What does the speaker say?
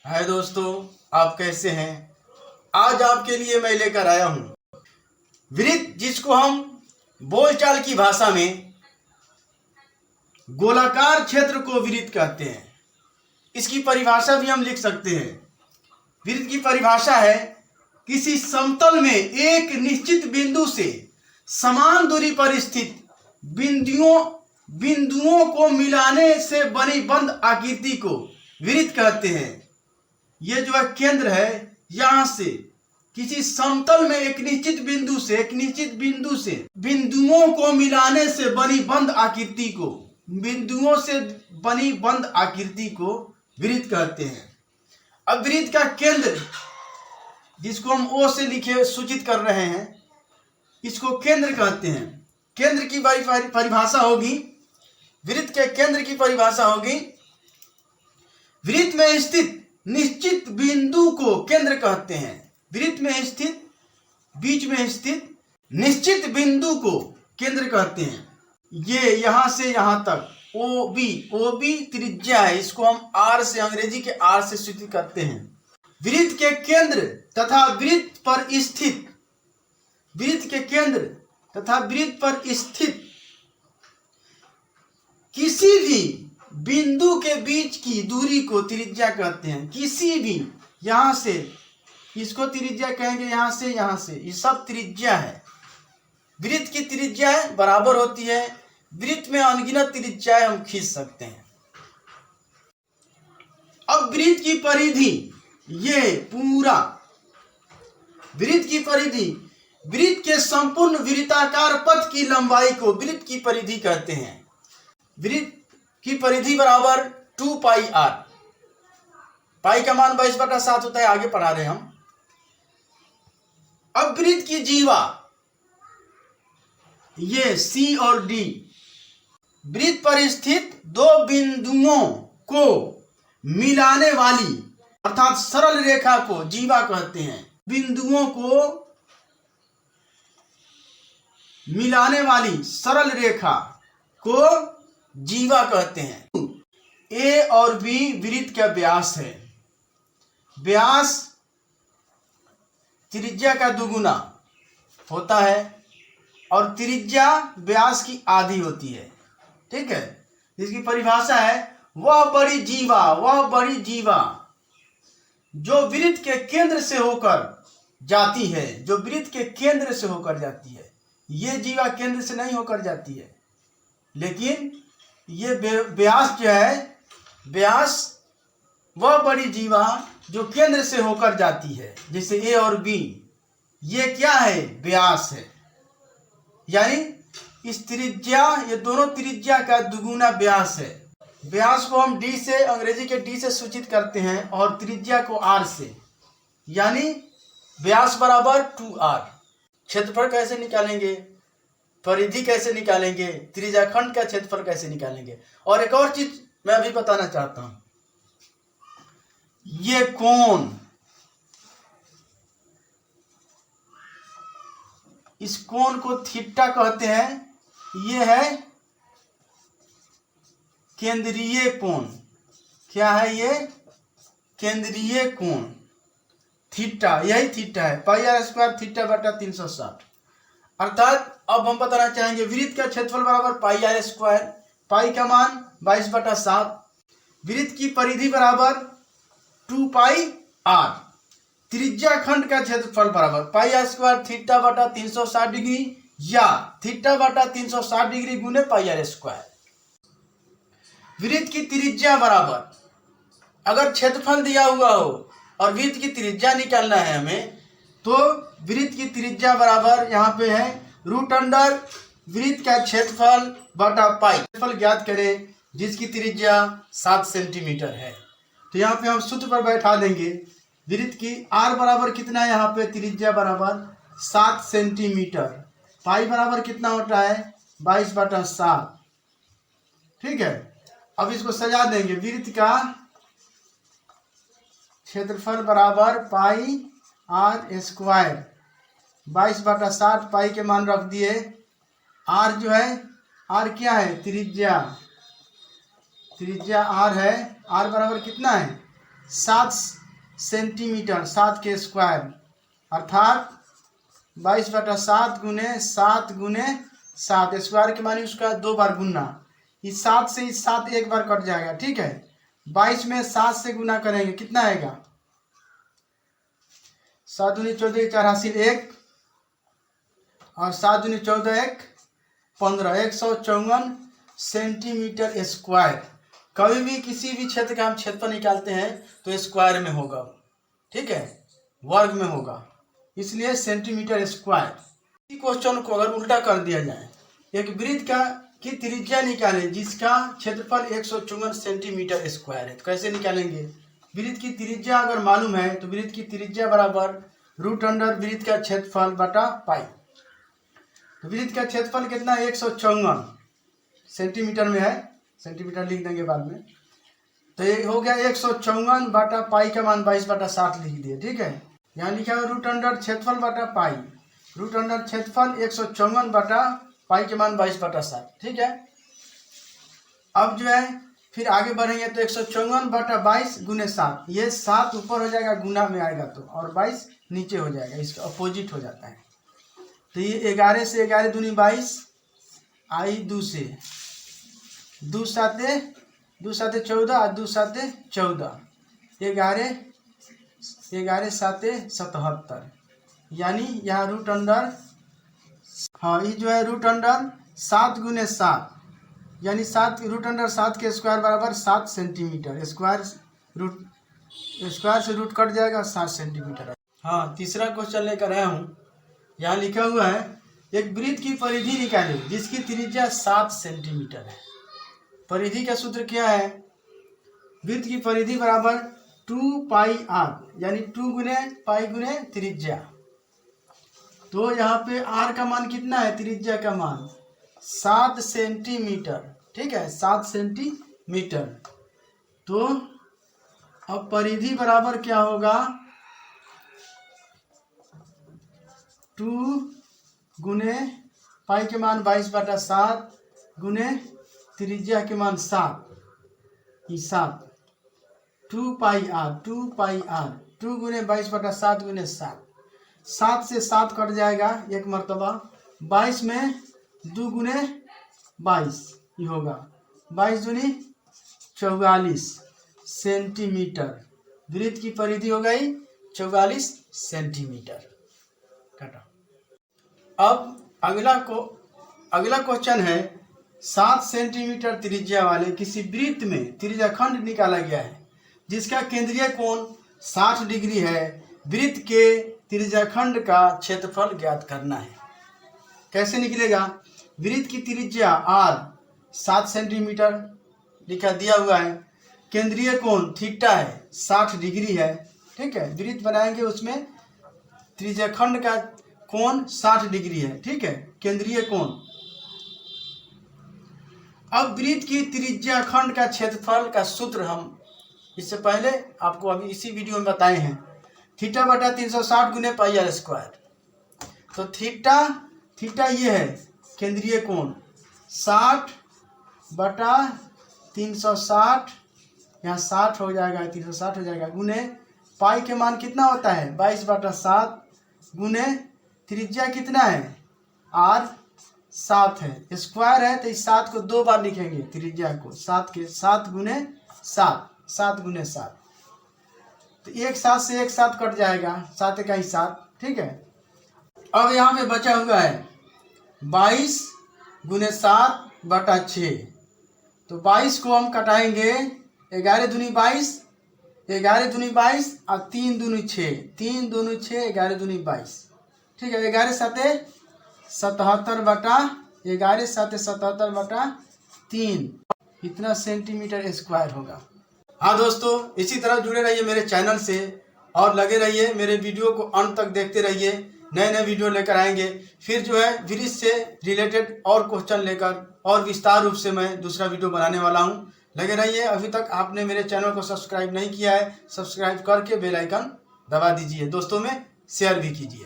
हाय दोस्तों, आप कैसे हैं। आज आपके लिए मैं लेकर आया हूं वृत्त, जिसको हम बोलचाल की भाषा में गोलाकार क्षेत्र को वृत्त कहते हैं। इसकी परिभाषा भी हम लिख सकते हैं। वृत्त की परिभाषा है किसी समतल में एक निश्चित बिंदु से समान दूरी पर स्थित बिंदुओं को मिलाने से बनी बंद आकृति को वृत्त कहते हैं। ये जो है केंद्र है, यहां से किसी समतल में एक निश्चित बिंदु से बिंदुओं को मिलाने से बनी बंद आकृति को वृत्त कहते हैं। अब वृत्त का केंद्र, जिसको हम ओ से लिखे सूचित कर रहे हैं, इसको केंद्र कहते हैं। केंद्र की परिभाषा होगी, वृत्त के केंद्र की परिभाषा होगी, वृत्त में स्थित निश्चित बिंदु को केंद्र कहते हैं। वृत्त में स्थित, बीच में स्थित निश्चित बिंदु को केंद्र कहते हैं। ये यहां से यहां तक ओबी त्रिज्या है, इसको हम आर से, अंग्रेजी के आर से सूचित करते हैं। वृत्त के केंद्र तथा वृत्त पर स्थित किसी भी बिंदु के बीच की दूरी को त्रिज्या कहते हैं। किसी भी, यहां से इसको त्रिज्या कहेंगे, यहां से ये सब त्रिज्या है। वृत्त की त्रिज्या बराबर होती है। वृत्त में अनगिनत त्रिज्याएं हम खींच सकते हैं। अब वृत्त की परिधि, ये पूरा वृत्त की परिधि, वृत्त के संपूर्ण वृत्ताकार पथ की लंबाई को वृत्त की परिधि कहते हैं। वृत्त की परिधि बराबर 2 पाई आर। पाई का मान 22/7 होता है, आगे पढ़ा रहे हम। अब वृत्त की जीवा, ये सी और डी, वृत्त पर स्थित दो बिंदुओं को मिलाने वाली अर्थात सरल रेखा को जीवा कहते हैं। बिंदुओं को मिलाने वाली सरल रेखा को जीवा कहते हैं। ए और बी वृत्त का व्यास है। व्यास त्रिज्या का दुगुना होता है और त्रिज्या व्यास की आधी होती है। ठीक है, इसकी परिभाषा है वह बड़ी जीवा जो वृत्त के केंद्र से होकर जाती है, ये जीवा केंद्र से नहीं होकर जाती है, लेकिन ये व्यास जो है, व्यास वह बड़ी जीवा जो केंद्र से होकर जाती है। जैसे ए और बी, ये क्या है, व्यास है। यानी इस त्रिज्या, ये दोनों त्रिज्या का दुगुना व्यास है। व्यास को हम डी से, अंग्रेजी के डी से सूचित करते हैं और त्रिज्या को आर से, यानी व्यास बराबर 2r। क्षेत्रफल कैसे निकालेंगे, परिधि कैसे निकालेंगे, त्रिज्याखंड का क्षेत्रफल कैसे निकालेंगे। और एक और चीज मैं अभी बताना चाहता हूं, ये कोण, इस कोण को थीटा कहते हैं। ये है केंद्रीय कोण। क्या है ये, केंद्रीय कोण थीटा, यही थीटा है, πr² θ/360। अर्थात अब हम बताना चाहेंगे वृत्त का क्षेत्रफल बराबर πr², पाई का मान 22/7, वृत्त की परिधि बराबर 2 पाई r, त्रिज्या खंड का क्षेत्रफल बराबर πr² θ/360 डिग्री या θ/360 डिग्री गुने πr²। वृत्त की त्रिज्या बराबर, अगर क्षेत्रफल दिया हुआ हो और वृत्त की त्रिज्या निकालना है हमें, तो वृत्त की त्रिज्या बराबर यहाँ पे है √अंडर वृत्त का क्षेत्रफल बटा पाई। क्षेत्रफल ज्ञात करें जिसकी त्रिज्या 7 सेंटीमीटर है। तो यहाँ पे हम सूत्र पर बैठा देंगे, वृत्त की आर बराबर कितना है, यहाँ पे त्रिज्या बराबर 7 सेंटीमीटर, पाई बराबर कितना होता है 22/7। ठीक है, अब इसको सजा देंगे। वृत्त का क्षेत्रफल बराबर πr², 22/7, पाई के मान रख दिए। आर जो है, आर क्या है, त्रिज्या आर है। आर बराबर कितना है 7 सेंटीमीटर, 7 के स्क्वायर, अर्थात 22/7 गुने 7 गुने 7, स्क्वायर के मानी उसका 2 बार गुना। इस 7 से इस 7 एक बार कट जाएगा, ठीक है। 22 में 7 से गुना करेंगे, कितना आएगा? 7 दूनी 14, 4 हासिल 1 और 7 दूनी 14, 1 15, 154 सेंटीमीटर स्क्वायर। कभी भी किसी भी क्षेत्र का हम क्षेत्रफल निकालते हैं तो स्क्वायर में होगा, ठीक है, वर्ग में होगा, इसलिए सेंटीमीटर स्क्वायर। इसी क्वेश्चन को अगर उल्टा कर दिया जाए, एक वृत्त की त्रिज्या निकालें जिसका क्षेत्रफल 154 सेंटीमीटर स्क्वायर है, तो कैसे निकालेंगे? वृत्त की त्रिज्या अगर मालूम है तो वृत्त की त्रिज्या बराबर √अंडर वृत्त का क्षेत्रफल बटा पाई। तो वृत्त का क्षेत्रफल कितना? 154 सेंटीमीटर में है, सेंटीमीटर लिख देंगे बाद में। तो ये हो गया 154 बटा पाई का मान 22/7 लिख दिए, ठीक है। यहाँ लिखा है √अंडर क्षेत्रफल बटा पाई, √अंडर क्षेत्रफल 154 बटा पाई के मान 22/7, ठीक है। अब जो है फिर आगे बढ़ेंगे तो 154 बटा 22 गुने 7, ये 7 ऊपर हो जाएगा गुना में आएगा तो, और 22 नीचे हो जाएगा, इसका अपोजिट हो जाता है। तो ये 11 से 11 दूनी 22 आई 2 से 2 साते 14 और 2 साते 14, 11 साते 77, यानी यहाँ √अंडर, हाँ ये जो है √अंडर 7 गुने 7, यानी 7 √अंडर 7 के स्क्वायर बराबर 7 सेंटीमीटर, स्क्वायर से रूट कट जाएगा, 7 सेंटीमीटर। हाँ, तीसरा क्वेश्चन लेकर आया हूँ। यहाँ लिखा हुआ है एक वृत्त की परिधि निकालें जिसकी त्रिज्या 7 सेंटीमीटर है। परिधि का सूत्र क्या है? वृत्त की परिधि बराबर 2πr, यानी 2 गुने पाई गुने त्रिज्या। तो यहाँ पे r का मान कितना है? त्रिज्या का मान 7 सेंटीमीटर, ठीक है, 7 सेंटीमीटर। तो अब परिधि बराबर क्या होगा? 2 गुने पाई के मान 22/7 गुने त्रिज्या के मान 7, 2πr 2 गुने 22/7 गुने 7, 7 से 7 कट जाएगा एक मरतबा, 22 में 2 गुने 22 ये होगा, 22 दूनी 44 सेंटीमीटर। वृत्त की परिधि हो गई 44 सेंटीमीटर। काटा। अब अगला क्वेश्चन है 7 सेंटीमीटर त्रिज्या वाले किसी वृत्त में त्रिज्याखंड निकाला गया है जिसका केंद्रीय कोण 60 डिग्री है। वृत्त के त्रिज्याखंड का क्षेत्रफल ज्ञात करना है। कैसे निकलेगा? वृत्त की त्रिज्या r 7 सेंटीमीटर लिखा दिया हुआ है, केंद्रीय कोण थीटा है 60 डिग्री है, ठीक है। वृत्त बनाएंगे उसमें त्रिज्याखंड का कोण 60 डिग्री है, ठीक है, केंद्रीय कोण। अब वृत्त की त्रिज्याखंड का क्षेत्रफल का सूत्र हम इससे पहले आपको अभी इसी वीडियो में बताए हैं, थीटा बटा 360 गुने पाई r स्क्वायर। तो थीटा ये है केंद्रीय कोण, 60 बटा 360, यहाँ 60 हो जाएगा, 360 हो जाएगा, गुने पाई के मान कितना होता है 22/7 गुने त्रिज्या कितना है r 7 है, स्क्वायर है तो इस 7 को 2 बार लिखेंगे, त्रिज्या को 7 गुने 7 गुने 7, तो एक 7 से एक 7 कट जाएगा, 7 का ही 7, ठीक है। अब यहाँ पे बचा हुआ है 22 गुने 7 बटा 6, तो 22 को हम कटाएंगे, 11 दूनी 22, 11 दूनी 22 और 3 दूनी 6, 3 दूनी 6, 11 दूनी 22, ठीक है। 11 साते 77 बटा 11 साते 77 बटा 3, इतना सेंटीमीटर स्क्वायर होगा। हाँ दोस्तों, इसी तरह जुड़े रहिए मेरे चैनल से और लगे रहिए, मेरे वीडियो को अंत तक देखते रहिए, नए नए वीडियो लेकर आएंगे। फिर जो है वृत्त से रिलेटेड और क्वेश्चन लेकर और विस्तार रूप से मैं दूसरा वीडियो बनाने वाला हूँ। लगे रहिए। अभी तक आपने मेरे चैनल को सब्सक्राइब नहीं किया है, सब्सक्राइब करके बेल आइकन दबा दीजिए, दोस्तों में शेयर भी कीजिए।